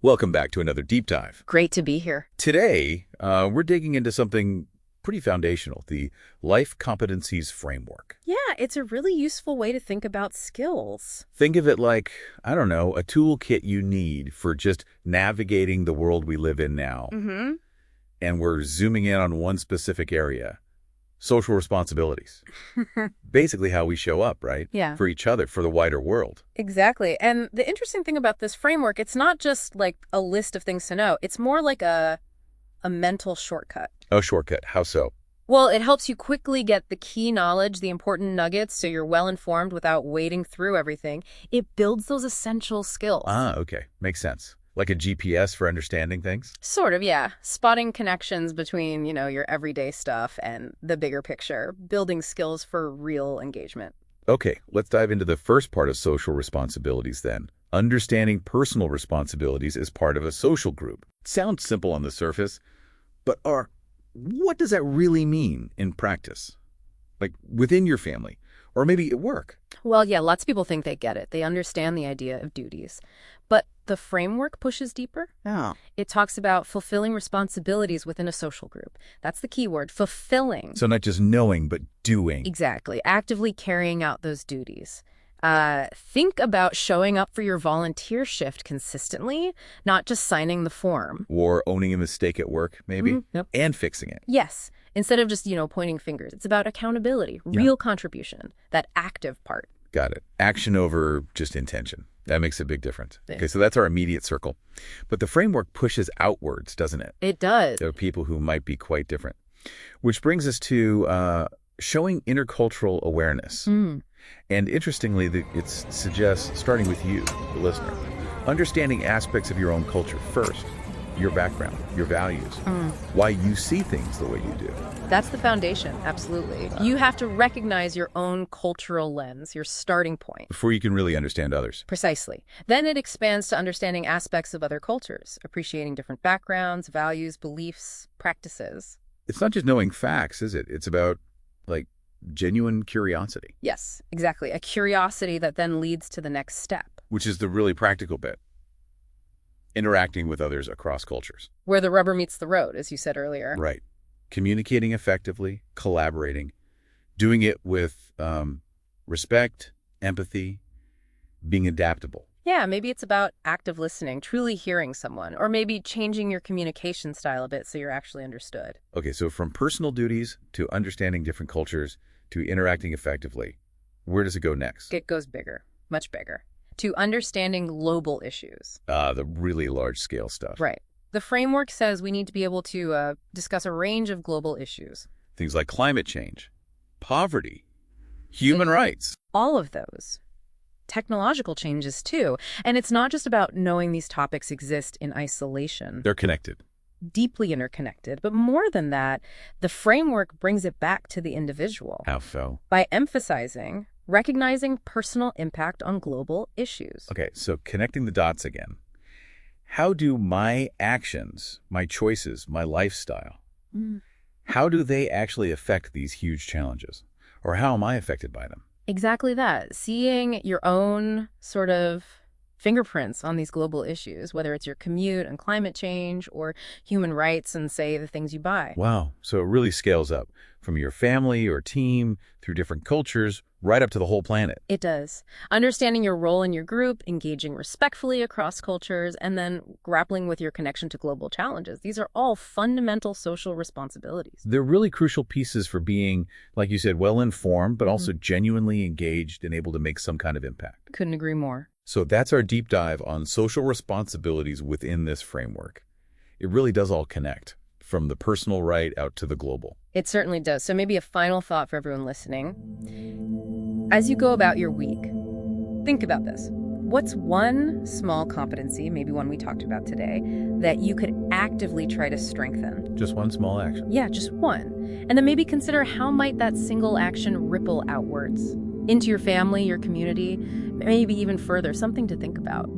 Welcome back to another deep dive. Great to be here. Today, we're digging into something pretty foundational, the Life Competencies framework. Yeah, it's a really useful way to think about skills. Think of it like, I don't know, a toolkit you need for just navigating the world we live in now. Mm-hmm. And we're zooming in on one specific area, social responsibilities. Basically how we show up, right? Yeah. For each other, for the wider world. Exactly. And the interesting thing about this framework, it's not just like a list of things to know. It's more like a mental shortcut. Oh, shortcut. How so? Well, it helps you quickly get the key knowledge, the important nuggets, so you're well-informed without wading through everything. It builds those essential skills. Ah, okay. Makes sense. Like a GPS for understanding things? Sort of, yeah. Spotting connections between, your everyday stuff and the bigger picture. Building skills for real engagement. Okay, let's dive into the first part of social responsibilities then. Understanding personal responsibilities as part of a social group. Sounds simple on the surface, but what does that really mean in practice? Like within your family, or maybe at work? Well, yeah, lots of people think they get it. They understand the idea of duties. But the framework pushes deeper. Yeah. It talks about fulfilling responsibilities within a social group. That's the key word, fulfilling. So not just knowing, but doing. Exactly. Actively carrying out those duties. Think about showing up for your volunteer shift consistently, not just signing the form. Or owning a mistake at work, maybe, Yep. and fixing it. Yes. Instead of just, pointing fingers. It's about accountability, real contribution, that active part. Got it. Action over just intention. That makes a big difference. Yeah. Okay, so that's our immediate circle. But the framework pushes outwards, doesn't it? It does. There are people who might be quite different. Which brings us to showing intercultural awareness. And interestingly, it suggests, starting with you, the listener, understanding aspects of your own culture first, your background, your values, why you see things the way you do. That's the foundation, absolutely. You have to recognize your own cultural lens, your starting point. Before you can really understand others. Precisely. Then it expands to understanding aspects of other cultures, appreciating different backgrounds, values, beliefs, practices. It's not just knowing facts, is it? It's about, genuine curiosity. Yes, exactly. A curiosity that then leads to the next step. Which is the really practical bit. Interacting with others across cultures. Where the rubber meets the road, as you said earlier. Right. Communicating effectively, collaborating, doing it with respect, empathy, being adaptable. Yeah, maybe it's about active listening, truly hearing someone, or maybe changing your communication style a bit so you're actually understood. Okay, so from personal duties to understanding different cultures to interacting effectively, where does it go next? It goes bigger, much bigger, to understanding global issues. The really large-scale stuff. Right. The framework says we need to be able to discuss a range of global issues. Things like climate change, poverty, human rights. All of those. Technological changes, too. And it's not just about knowing these topics exist in isolation. They're connected. Deeply interconnected. But more than that, the framework brings it back to the individual. How so? By emphasizing, recognizing personal impact on global issues. Okay, so connecting the dots again. How do my actions, my choices, my lifestyle, how do they actually affect these huge challenges? Or how am I affected by them? Exactly that. Seeing your own sort of fingerprints on these global issues, whether it's your commute and climate change or human rights and, say, the things you buy. Wow. So it really scales up from your family or team through different cultures right up to the whole planet. It does. Understanding your role in your group, engaging respectfully across cultures, and then grappling with your connection to global challenges. These are all fundamental social responsibilities. They're really crucial pieces for being, like you said, well-informed, but also genuinely engaged and able to make some kind of impact. Couldn't agree more. So that's our deep dive on social responsibilities within this framework. It really does all connect, from the personal right out to the global. It certainly does. So maybe a final thought for everyone listening. As you go about your week, think about this. What's one small competency, maybe one we talked about today, that you could actively try to strengthen? Just one small action. Yeah, just one. And then maybe consider how might that single action ripple outwards into your family, your community, maybe even further, something to think about.